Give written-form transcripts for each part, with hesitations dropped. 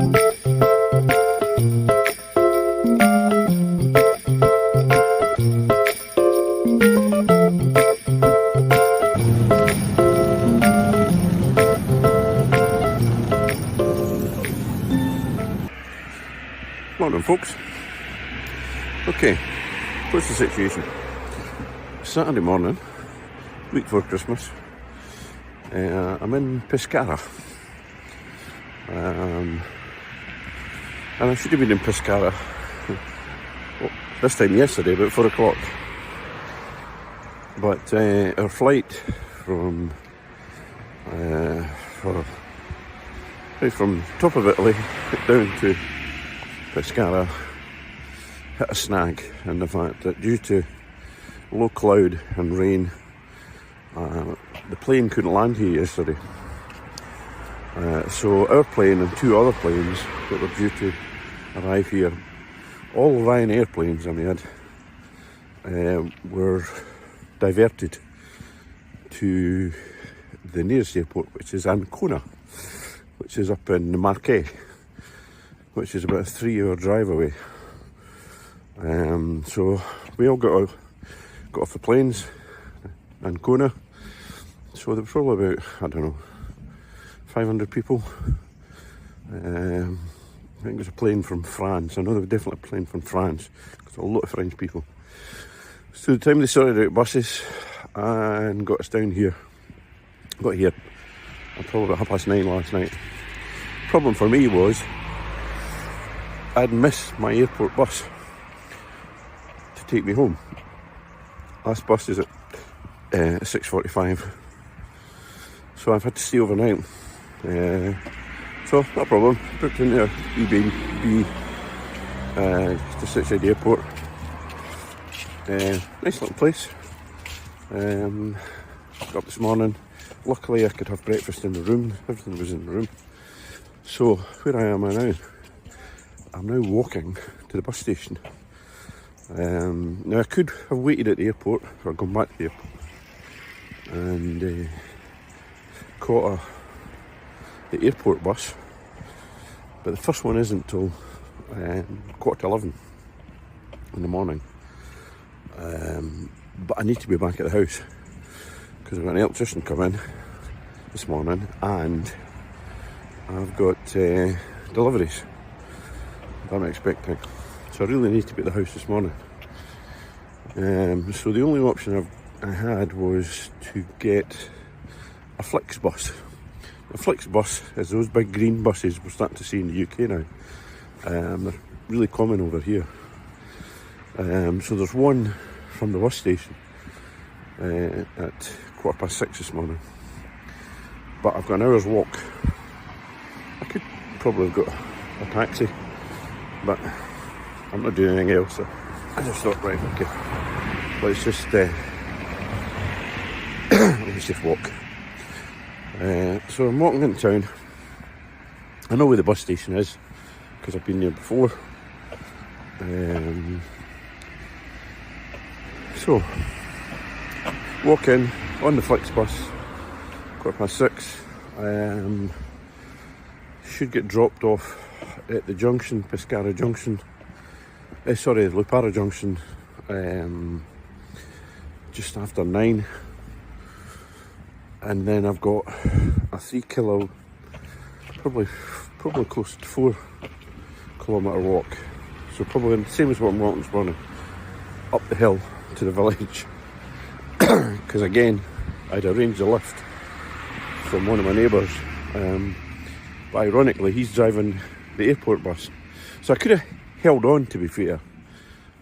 Morning folks. Okay, what's the situation? Saturday morning, week before Christmas, I'm in Pescara. And I should have been in Pescara this time yesterday, about 4 o'clock. But our flight from top of Italy down to Pescara hit a snag in the fact that due to low cloud and rain, the plane couldn't land here yesterday. So our plane and 2 other planes that were due to arrive here, all Ryanair planes I mean, were diverted to the nearest airport, which is Ancona, which is up in Marche, which is about a 3-hour drive away. So we all got off the planes, Ancona. So there were probably about, I don't know, 500 people. I think it was a plane from France. I know there was definitely a plane from France, because there were a lot of French people. So the time they sorted out buses and got us down here, got here at probably about 9:30 last night. Problem for me was I'd missed my airport bus to take me home. Last bus is at 6:45, so I've had to stay overnight. So no problem. Booked into a B&B just outside the airport. Nice little place. Got up this morning. Luckily, I could have breakfast in the room. Everything was in the room. So where I am now, I'm now walking to the bus station. Now I could have waited at the airport or gone back to the airport and caught the airport bus, but the first one isn't till 11:15 in the morning. But I need to be back at the house because I've got an electrician come in this morning and I've got deliveries that I'm expecting. So I really need to be at the house this morning. So the only option I had was to get a Flixbus. A Flixbus is those big green buses we're starting to see in the UK now. They're really common over here. So there's one from the bus station at 6:15 this morning. But I've got an hour's walk. I could probably have got a taxi, but I'm not doing anything else. So I just thought, right, okay, let's just walk. So I'm walking into town. I know where the bus station is because I've been there before. So walk in on the Flixbus, 6:15. Should get dropped off at the junction, Pescara Junction. Lupara Junction, just after 9. And then I've got a 3 kilo, probably close to 4 kilometre walk. So probably the same as what I'm walking this morning, up the hill to the village. Because again, I'd arranged a lift from one of my neighbours. But ironically, he's driving the airport bus. So I could have held on, to be fair.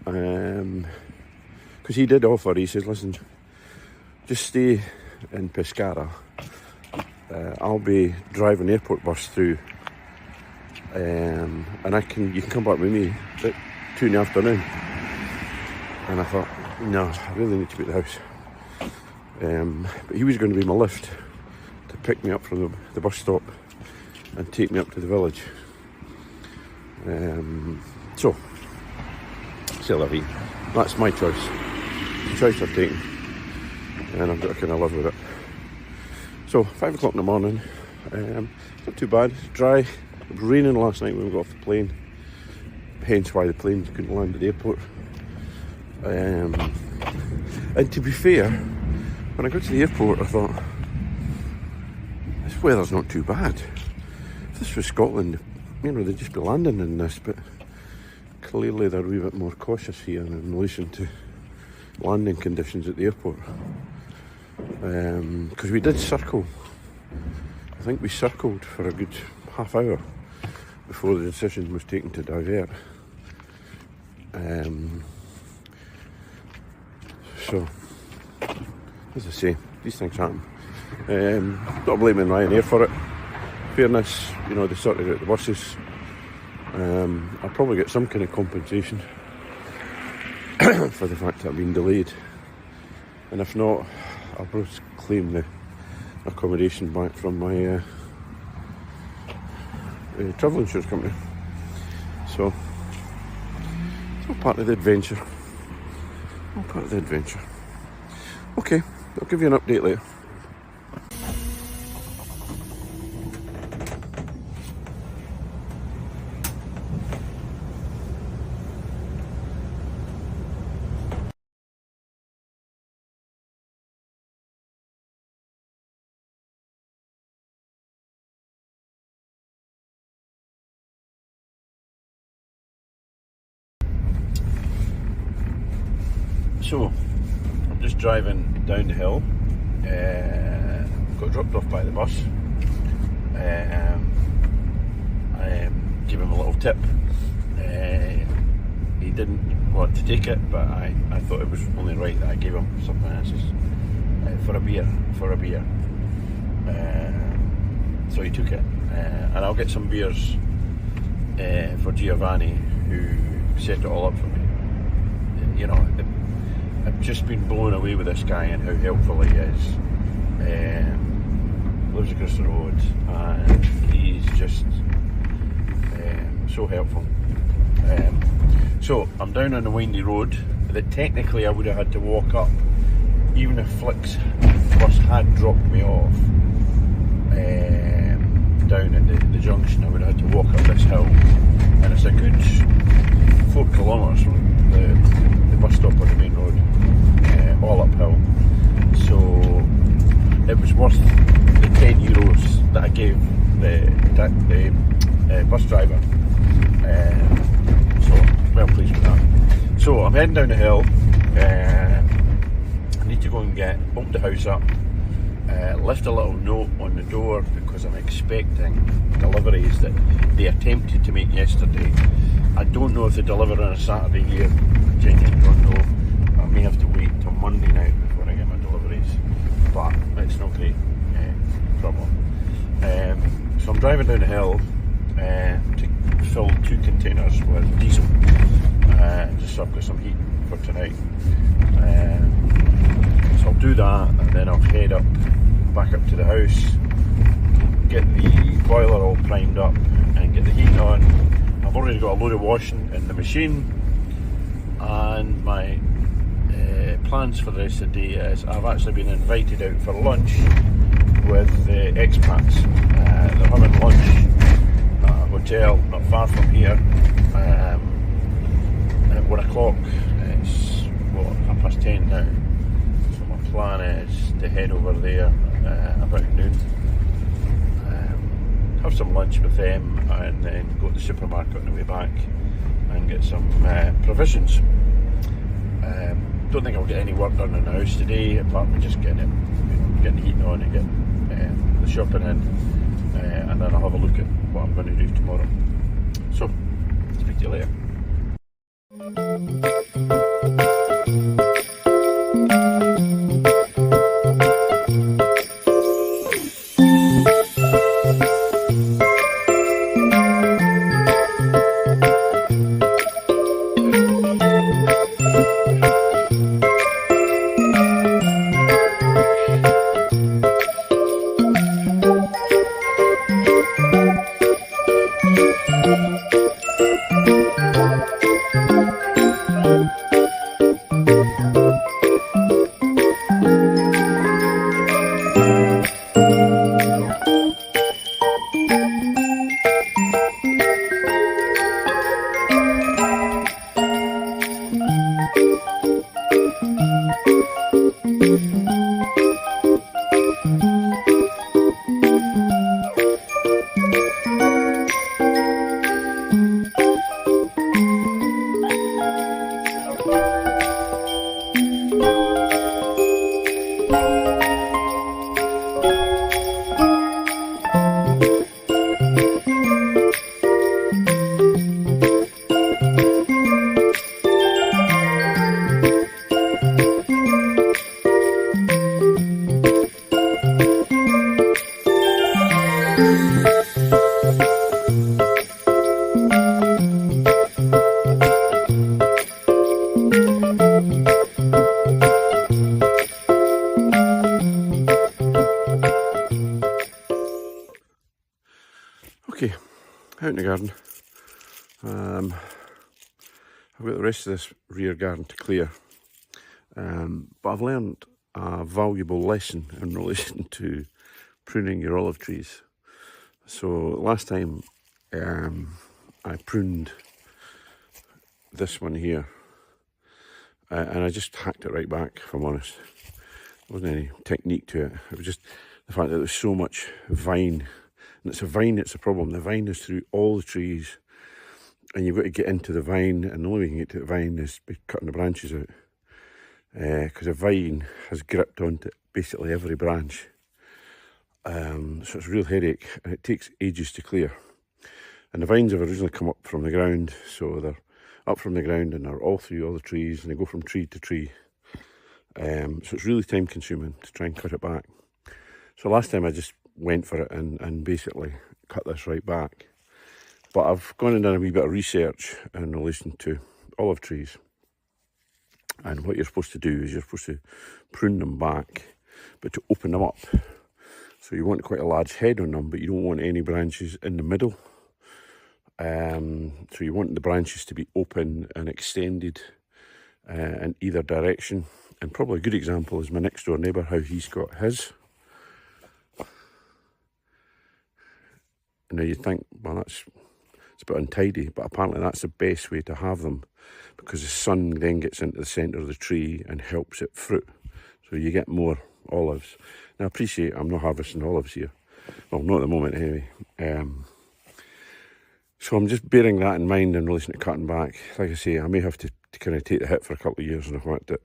Because he did offer, he says, listen, just stay in Pescara. I'll be driving the airport bus through. And you can come back with me at 2 in the afternoon. And I thought, no, I really need to be at the house. But he was going to be my lift to pick me up from the bus stop and take me up to the village. So, c'est la vie. That's my choice. The choice I've taken. And I've got to kind of live with it. So, 5 o'clock in the morning. Not too bad. Dry. It was raining last night when we got off the plane, hence why the plane couldn't land at the airport. And to be fair, when I got to the airport I thought, this weather's not too bad. If this was Scotland, you know, they'd just be landing in this, but clearly they're a wee bit more cautious here in relation to landing conditions at the airport. Because we did circle. I think we circled for a good half hour before the decision was taken to divert. So, as I say, these things happen. Not blaming Ryanair for it. Fairness, you know, they sorted out the buses. I'll probably get some kind of compensation for the fact that I've been delayed. And if not, I'll probably claim the accommodation back from my travel insurance company. So, it's all part of the adventure. All part of the adventure. Okay, I'll give you an update later. So, I'm just driving down the hill, got dropped off by the bus. I gave him a little tip. He didn't want to take it, but I thought it was only right that I gave him something else for a beer. So he took it, and I'll get some beers for Giovanni, who set it all up for me. You know, I've just been blown away with this guy and how helpful he is. Lives across the road, and he's just so helpful. So I'm down on the windy road that technically I would have had to walk up, even if Flick's bus had dropped me off down in the junction. I would have had to walk up this hill, and it's a good 4 kilometres from the bus stop on the main road, all uphill. So it was worth the €10 that I gave the bus driver. So well pleased with that. So I'm heading down the hill. I need to go and open the house up, left a little note on the door because I'm expecting deliveries that they attempted to make yesterday. I don't know if they deliver on a Saturday here. I genuinely don't know. I may have to wait till Monday night before I get my deliveries, but it's no great problem. So I'm driving down the hill to fill 2 containers with diesel, just so I've got some heat for tonight. So I'll do that, and then I'll head back up to the house, get the boiler all primed up and get the heat on. I've already got a load of washing in the machine, and my plans for the rest of the day is I've actually been invited out for lunch with the expats. They're having lunch at a hotel not far from here at 1 o'clock. It's 10:30 now. So my plan is to head over there about noon, have some lunch with them, and then go to the supermarket on the way back and get some provisions. Don't think I'll get any work done in the house today, apart from just getting the heating on and get the shopping in, and then I'll have a look at what I'm going to do tomorrow. So, speak to you later. out in the garden. I've got the rest of this rear garden to clear. But I've learned a valuable lesson in relation to pruning your olive trees. So last time I pruned this one here, and I just hacked it right back, if I'm honest. There wasn't any technique to it. It was just the fact that there's so much vine. And it's a vine that's the problem. The vine is through all the trees, and you've got to get into the vine, and the only way you can get to the vine is by cutting the branches out. Because a vine has gripped onto basically every branch. So it's a real headache, and it takes ages to clear. And the vines have originally come up from the ground, so they're up from the ground and they're all through all the trees, and they go from tree to tree. So it's really time consuming to try and cut it back. So last time I just went for it and basically cut this right back. But I've gone and done a wee bit of research in relation to olive trees. And what you're supposed to do is you're supposed to prune them back, but to open them up. So you want quite a large head on them, but you don't want any branches in the middle. So you want the branches to be open and extended in either direction. And probably a good example is my next door neighbour, how he's got his. Now you'd think, well, it's a bit untidy, but apparently that's the best way to have them, because the sun then gets into the centre of the tree and helps it fruit. So you get more olives. Now I appreciate I'm not harvesting olives here. Well, not at the moment anyway. So I'm just bearing that in mind in relation to cutting back. Like I say, I may have to kind of take the hit for a couple of years, and I thought that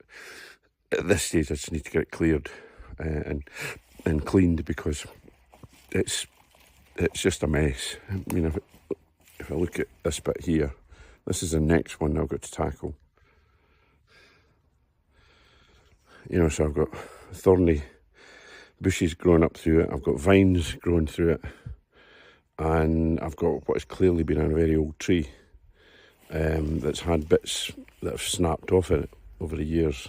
at this stage I just need to get it cleared and cleaned, because it's just a mess. I mean, if I look at this bit here, this is the next one I've got to tackle. You know, so I've got thorny bushes growing up through it, I've got vines growing through it, and I've got what has clearly been a very old tree that's had bits that have snapped off it over the years.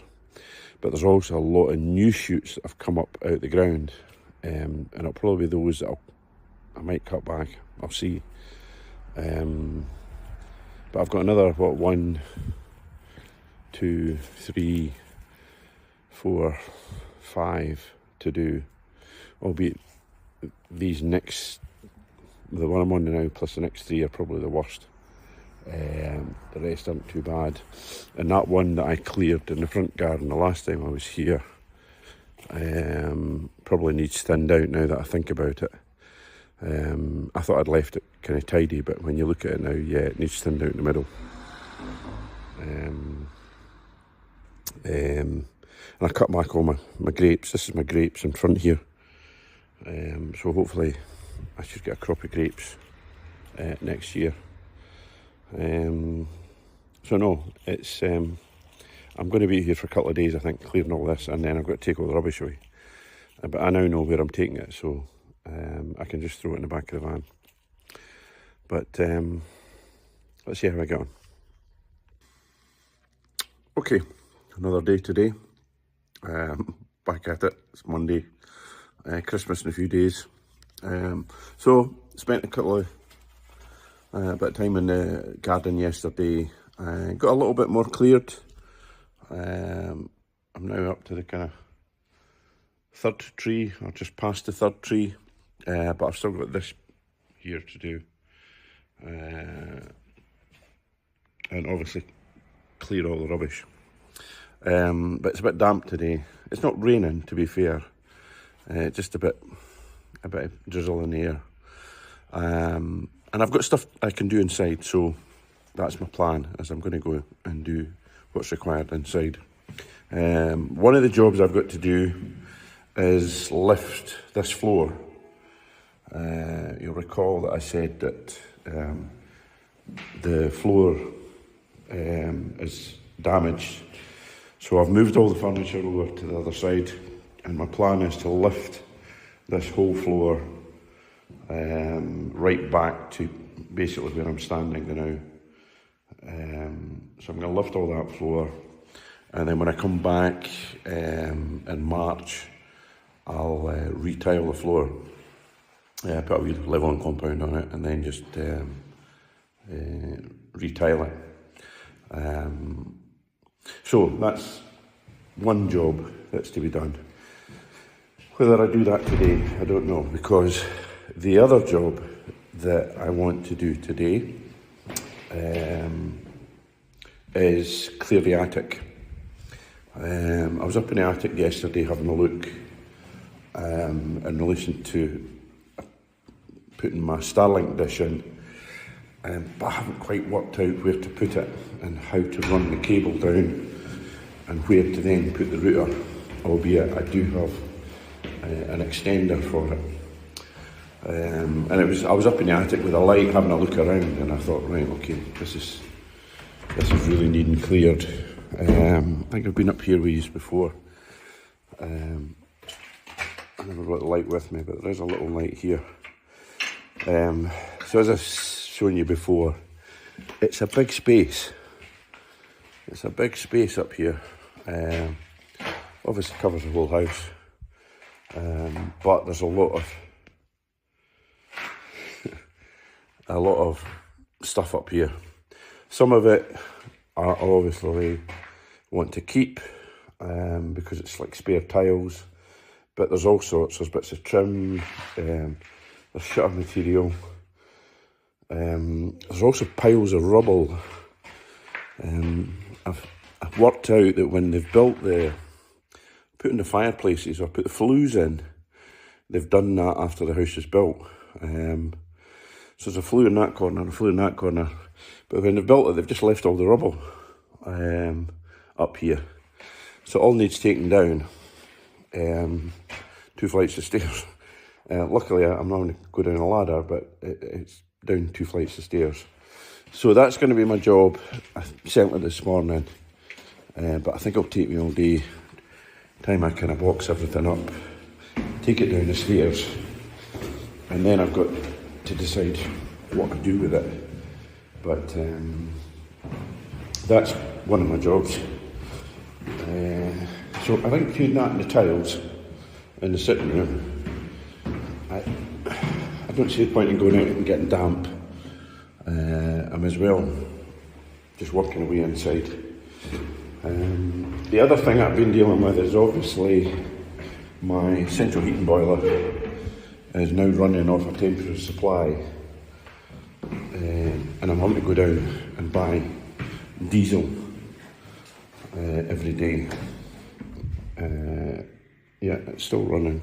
But there's also a lot of new shoots that have come up out the ground, and it'll probably be those that I might cut back. I'll see. But I've got another, 1, 2, 3, 4, 5 to do. Albeit these next, the one I'm on now plus the next 3 are probably the worst. The rest aren't too bad. And that one that I cleared in the front garden the last time I was here probably needs thinned out now that I think about it. I thought I'd left it kind of tidy, but when you look at it now, yeah, it needs thinned out in the middle. And I cut back all my grapes. This is my grapes in front here. So hopefully I should get a crop of grapes next year. So no, it's I'm going to be here for a couple of days, I think, clearing all this, and then I've got to take all the rubbish away. But I now know where I'm taking it, so I can just throw it in the back of the van. But let's see how I get on. Okay, another day today. Back at it. It's Monday. Christmas in a few days. So spent a couple of bit of time in the garden yesterday. Got a little bit more cleared. I'm now up to the kind of third tree, or just past the third tree. But I've still got this here to do. And obviously clear all the rubbish. But it's a bit damp today. It's not raining, to be fair. Just a bit of drizzle in the air. And I've got stuff I can do inside, so that's my plan, as I'm going to go and do what's required inside. One of the jobs I've got to do is lift this floor. You'll recall that I said that the floor is damaged. So I've moved all the furniture over to the other side, and my plan is to lift this whole floor right back to basically where I'm standing now. So I'm going to lift all that floor, and then when I come back in March, I'll retile the floor, put a wee level compound on it, and then just retile it. So that's one job that's to be done. Whether I do that today, I don't know, because the other job that I want to do today is clear the attic. I was up in the attic yesterday having a look in relation to putting my Starlink dish in, but I haven't quite worked out where to put it and how to run the cable down and where to then put the router, albeit I do have an extender for it. And I was up in the attic with a light having a look around, and I thought, right, okay, this is really needing cleared. I think I've been up here with you before. I never brought the light with me, but there is a little light here. So as I've shown you before, it's a big space. It's a big space up here. Obviously covers the whole house. But there's a lot of stuff up here. Some of it I obviously want to keep because it's like spare tiles, but there's all sorts. There's bits of trim, there's shutter material, there's also piles of rubble. I've worked out that when they've put in the fireplaces or put the flues in, they've done that after the house is built. So there's a flue in that corner and a flue in that corner. But when they've built it, they've just left all the rubble up here. So it all needs taken down. 2 flights of stairs. Luckily, I'm not going to go down a ladder, but it's down 2 flights of stairs. So that's going to be my job, certainly this morning. But I think it'll take me all day. Time I kind of box everything up, take it down the stairs, and then I've got to decide what I do with it. But that's one of my jobs. So I think between that and the tiles in the sitting room, I don't see the point in going out and getting damp. I'm as well just working away inside. The other thing I've been dealing with is obviously my central heating boiler is now running off a temporary supply, and I'm having to go down and buy diesel every day. Yeah, it's still running.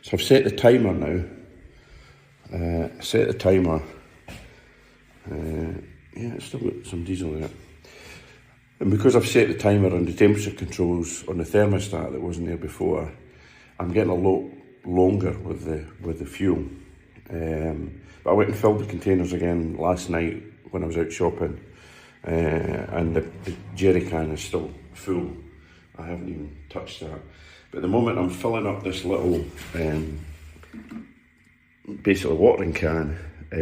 So I've set the timer now. Yeah, it's still got some diesel in it. And because I've set the timer and the temperature controls on the thermostat that wasn't there before, I'm getting a lot longer with the fuel. But I went and filled the containers again last night when I was out shopping, and the jerry can is still full. I haven't even touched that. But at the moment I'm filling up this little, basically watering can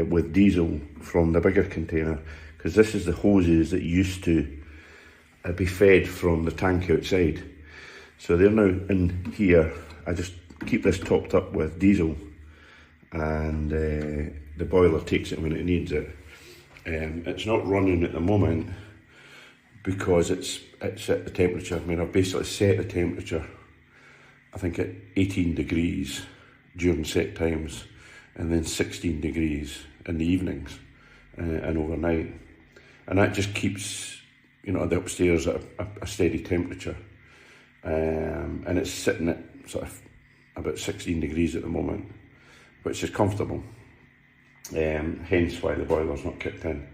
with diesel from the bigger container, because this is the hoses that used to be fed from the tank outside. So they're now in here. I just keep this topped up with diesel, and the boiler takes it when it needs it. It's not running at the moment because it's at the temperature. I mean, I've basically set the temperature, I think at 18 degrees during set times, and then 16 degrees in the evenings and overnight. And that just keeps, the upstairs at a steady temperature. And it's sitting at sort of about 16 degrees at the moment, which is comfortable. Hence why the boiler's not kicked in.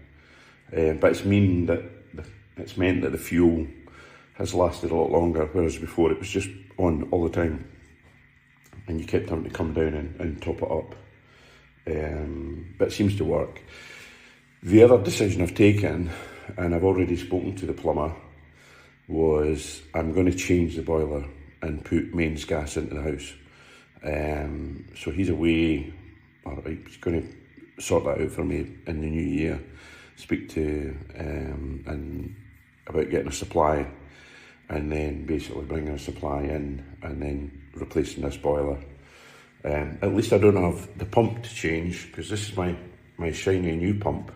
But it's meant that the fuel has lasted a lot longer, whereas before it was just on all the time, and you kept having to come down and top it up. But it seems to work. The other decision I've taken, and I've already spoken to the plumber, was I'm going to change the boiler and put mains gas into the house. So he's away, or he's going to sort that out for me in the new year. Speak to and about getting a supply, and then basically bringing a supply in and then replacing this boiler. At least I don't have the pump to change, because this is my shiny new pump,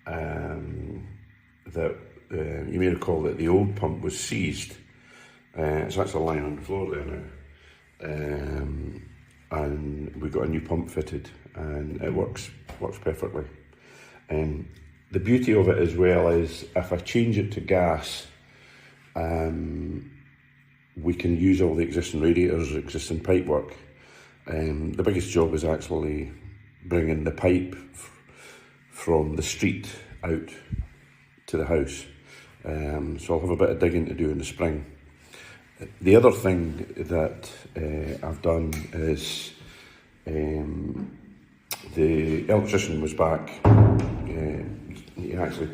that you may recall that the old pump was seized. So that's lying on the floor there now. And we got a new pump fitted, and it works perfectly. The beauty of it as well is if I change it to gas, we can use all the existing radiators, existing pipe work. The biggest job is actually bringing the pipe from the street out to the house. So I'll have a bit of digging to do in the spring. The other thing that I've done is the electrician was back. He actually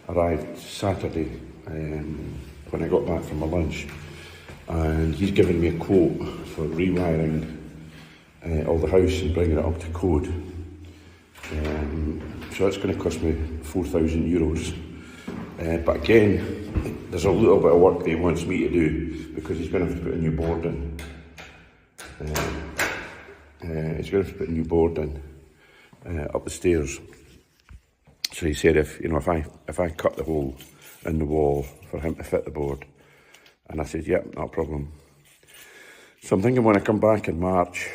arrived Saturday when I got back from my lunch, and he's given me a quote for rewiring all the house and bringing it up to code. So that's going to cost me €4,000. But again, there's a little bit of work that he wants me to do because he's going to have to put a new board in. He's going to have to put a new board in up the stairs. So he said if I cut the hole in the wall for him to fit the board, and I said, yep, not a problem. So I'm thinking when I come back in March,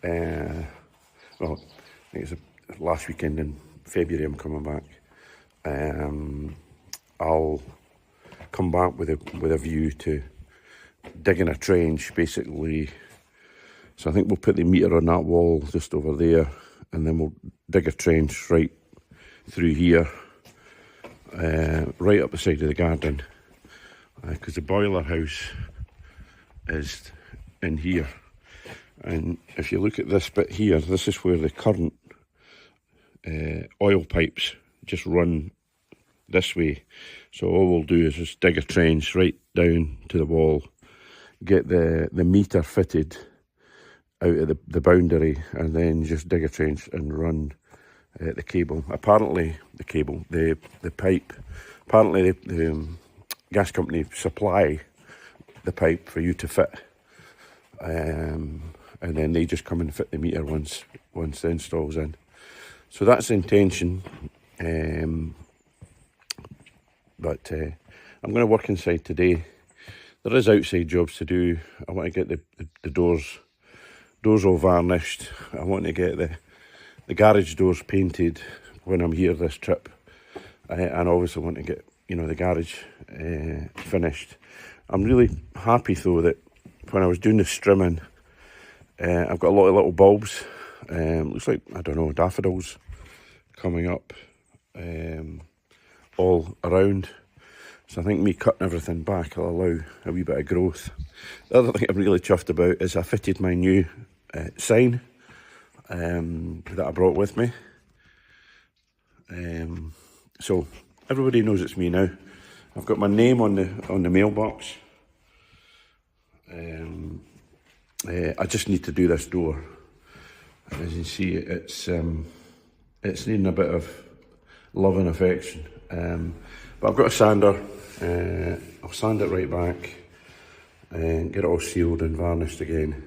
well, I think it's the last weekend in February I'm coming back. I'll come back with a view to digging a trench, basically. So I think we'll put the meter on that wall just over there, and then we'll dig a trench right through here, right up the side of the garden, because the boiler house is in here. And if you look at this bit here, this is where the current oil pipes just run this way. So all we'll do is just dig a trench right down to the wall, get the meter fitted out of the boundary, and then just dig a trench and run the cable. Apparently the pipe, apparently the gas company supply the pipe for you to fit, and then they just come and fit the meter once the install's in. So that's the intention. But I'm going to work inside today. There is outside jobs to do. I want to get the doors all varnished. I want to get the garage doors painted when I'm here this trip. And obviously want to get the garage finished. I'm really happy though that when I was doing the strimming, I've got a lot of little bulbs. Looks like, I don't know, daffodils coming up all around. So I think me cutting everything back will allow a wee bit of growth. The other thing I'm really chuffed about is I fitted my new sign that I brought with me. So everybody knows it's me now. I've got my name on the mailbox. I just need to do this door. As you see, it's needing a bit of love and affection. But I've got a sander. I'll sand it right back and get it all sealed and varnished again.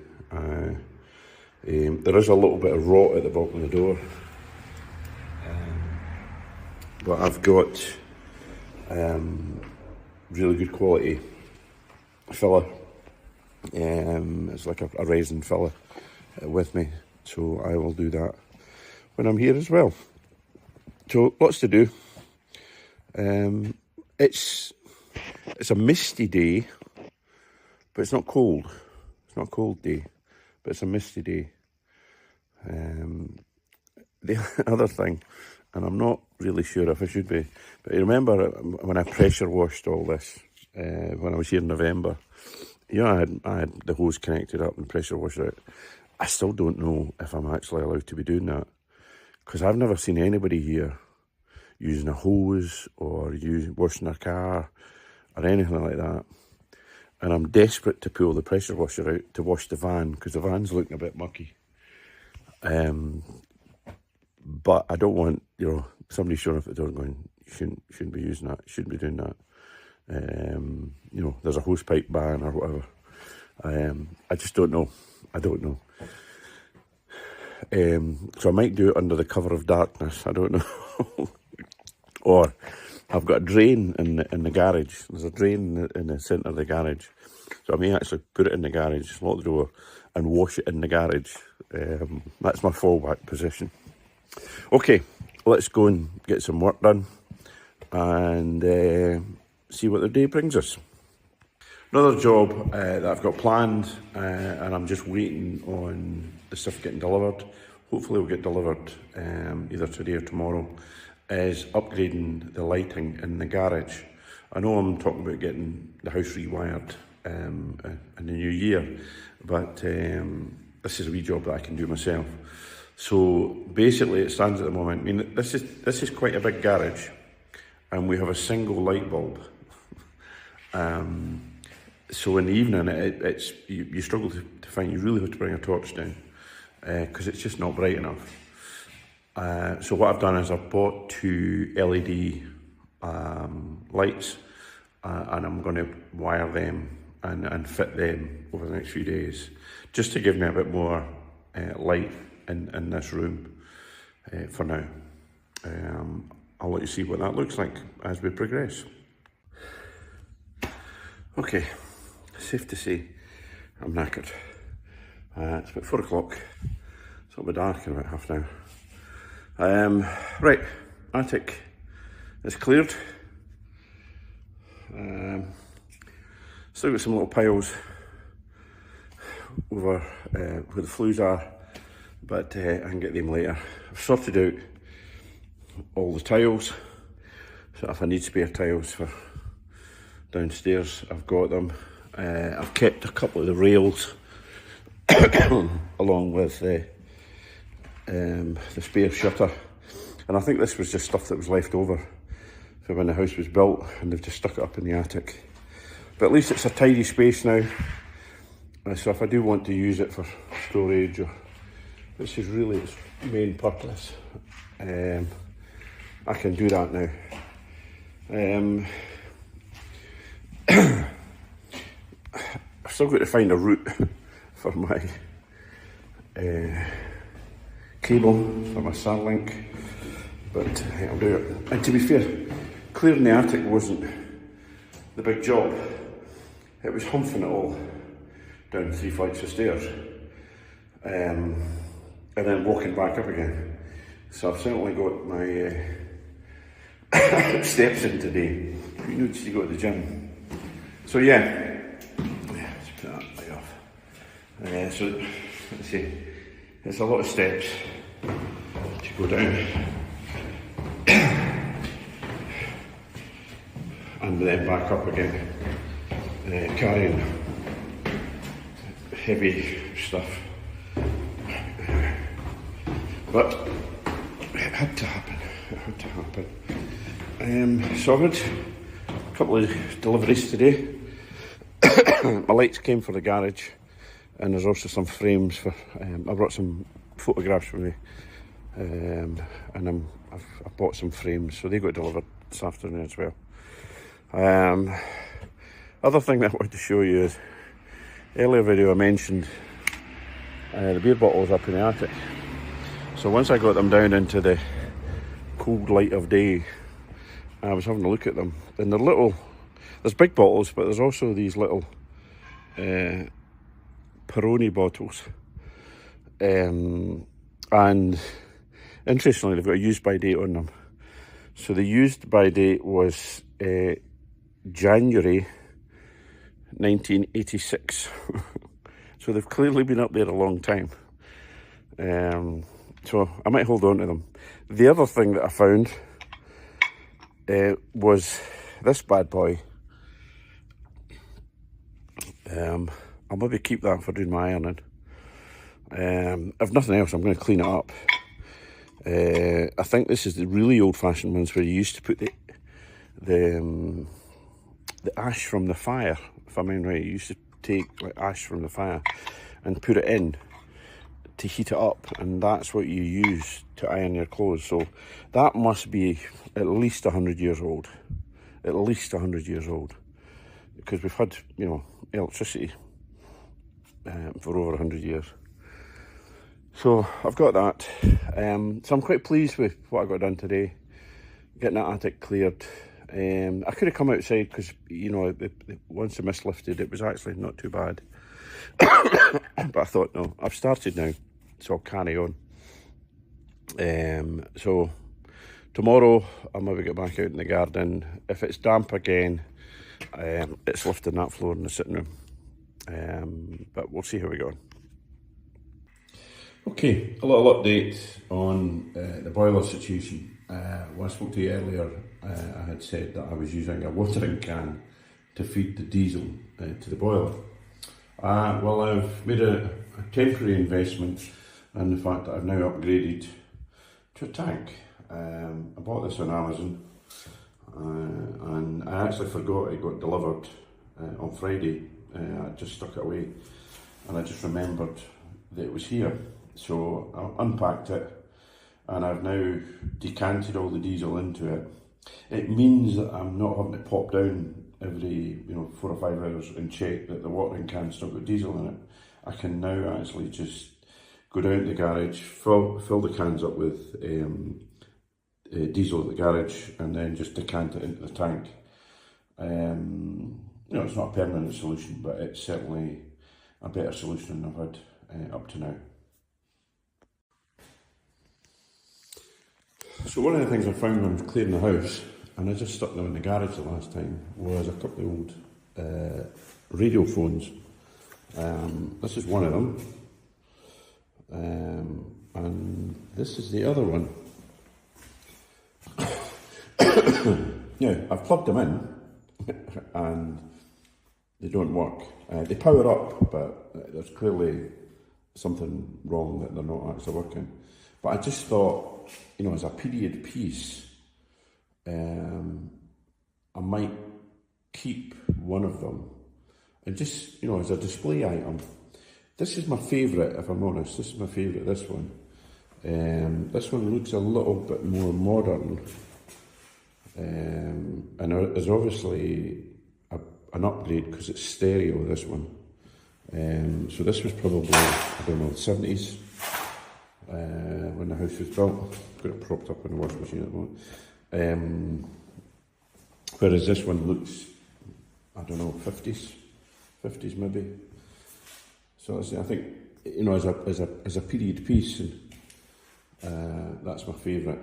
There is a little bit of rot at the bottom of the door, but I've got really good quality filler. It's like a resin filler with me, so I will do that when I'm here as well. So lots to do. It's a misty day, but it's not cold. It's not a cold day, but it's a misty day. The other thing, and I'm not really sure if I should be, but you remember when I pressure washed all this when I was here in November? I had the hose connected up and pressure washed it out. I still don't know if I'm actually allowed to be doing that, because I've never seen anybody here using a hose or washing their car or anything like that. And I'm desperate to pull the pressure washer out to wash the van, because the van's looking a bit mucky. But I don't want, somebody showing up at the door going, you shouldn't be using that, shouldn't be doing that. There's a hose pipe ban or whatever. I just don't know. I don't know. So I might do it under the cover of darkness. I don't know. Or I've got a drain in the garage. There's a drain in the centre of the garage. So I may actually put it in the garage, lock the door, and wash it in the garage. That's my fallback position. Okay, let's go and get some work done and see what the day brings us. Another job that I've got planned, and I'm just waiting on the stuff getting delivered. Hopefully it'll get delivered either today or tomorrow, is upgrading the lighting in the garage. I know I'm talking about getting the house rewired in the new year, but this is a wee job that I can do myself. So basically it stands at the moment, I mean, this is quite a big garage, and we have a single light bulb. So in the evening, you struggle to find, you really have to bring a torch down because it's just not bright enough. So what I've done is I've bought 2 LED lights, and I'm going to wire them and fit them over the next few days, just to give me a bit more light in this room for now. I'll let you see what that looks like as we progress. Okay, safe to say I'm knackered. It's about 4 o'clock, so it'll be dark in about half an hour. Right, attic is cleared. Still got some little piles over where the flues are, but I can get them later. I've sorted out all the tiles, so if I need spare tiles for downstairs, I've got them. I've kept a couple of the rails along with the spare shutter, and I think this was just stuff that was left over from when the house was built, and they've just stuck it up in the attic. But at least it's a tidy space now, so if I do want to use it for storage, or this is really its main purpose, I can do that now. I've still got to find a route for my cable for my Starlink, but I'll do it. And to be fair, clearing the attic wasn't the big job. It was humping it all down 3 flights of stairs, and then walking back up again. So I've certainly got my steps in today. Who needs to go to the gym? So yeah, let's put that right off. So let's see, it's a lot of steps to go down, and then back up again, carrying heavy stuff. But it had to happen. It had to happen. So I've had a couple of deliveries today. My lights came for the garage, and there's also some frames for. I brought some photographs with me, and I've bought some frames, so they got delivered this afternoon as well. Other thing that I wanted to show you is, earlier video I mentioned the beer bottles up in the attic. So once I got them down into the cold light of day, I was having a look at them, and they're little. There's big bottles, but there's also these little Peroni bottles, and interestingly, they've got a use by date on them. So the used by date was January 1986. So they've clearly been up there a long time. So I might hold on to them. The other thing that I found was this bad boy. I'll maybe keep that for doing my ironing. If nothing else, I'm going to clean it up. I think this is the really old-fashioned ones where you used to put the ash from the fire. If I remember right, you used to take like ash from the fire and put it in to heat it up, and that's what you use to iron your clothes. So that must be at least 100 years old. At least 100 years old, because we've had, you know, electricity for over 100 years. So I've got that. So I'm quite pleased with what I got done today. getting that attic cleared. I could have come outside because, you know, once the mist lifted, it was actually not too bad. But I thought, no, I've started now, so I'll carry on. So tomorrow I'll maybe get back out in the garden. If it's damp again, it's lifting that floor in the sitting room. But we'll see how we go on. Okay, a little update on the boiler situation. When I spoke to you earlier, I had said that I was using a watering can to feed the diesel to the boiler. Well, I've made a temporary investment in the fact that I've now upgraded to a tank. I bought this on Amazon, and I actually forgot it got delivered on Friday. I just stuck it away, and I just remembered that it was here. So I unpacked it, and I've now decanted all the diesel into it. It means that I'm not having to pop down every 4 or 5 hours and check that the watering can's still got diesel in it. I can now actually just go down to the garage, fill the cans up with diesel at the garage, and then just decant it into the tank. It's not a permanent solution, but it's certainly a better solution than I've had up to now. So one of the things I found when I was clearing the house, and I just stuck them in the garage the last time, was a couple of old radio phones. This is one of them, and this is the other one. Now, I've plugged them in, and they don't work. They power up, but there's clearly something wrong that they're not actually working. But I just thought, as a period piece, I might keep one of them, and just, as a display item. This is my favourite, if I'm honest. This is my favourite, this one. This one looks a little bit more modern, and there's obviously an upgrade because it's stereo, this one. So this was probably, I don't know, the 70s, when the house was built. Got it propped up in the washing machine at the moment. Whereas this one looks, I don't know, 50s maybe. So I think, as a period piece, and that's my favourite.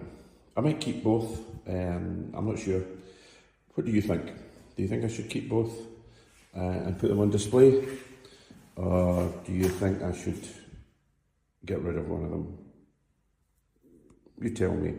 I might keep both. I'm not sure. What do you think? Do you think I should keep both and put them on display, or do you think I should get rid of one of them? You tell me.